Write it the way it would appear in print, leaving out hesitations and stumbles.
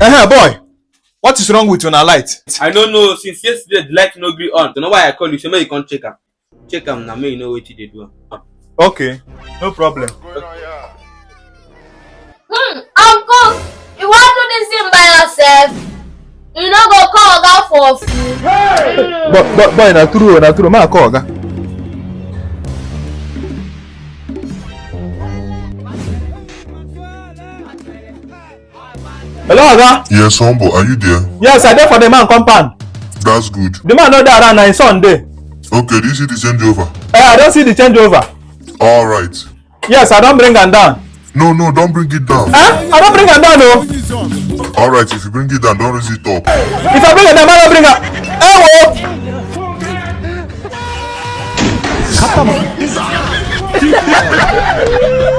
Boy, what is wrong with your light? I don't know. Since yesterday, the light no gree on. Don't know why I call you. So maybe you can't check them. Check them now. May you know what they do. Okay, no problem. Uncle, you want to do this thing by yourself? You no go call Oga for food. Boy, na true, ma call Oga. Hello, Oga. Yes, Humble, are you there? Yes, I there for the man compound. That's good. The man not there around na Sunday. Okay, do you see the changeover? I don't see the changeover. Alright. Yes, I don't bring am down. No, don't bring it down. I don't bring am down, no. Alright, if you bring it down, don't raise it up. If I bring it down, I don't bring am. Wo.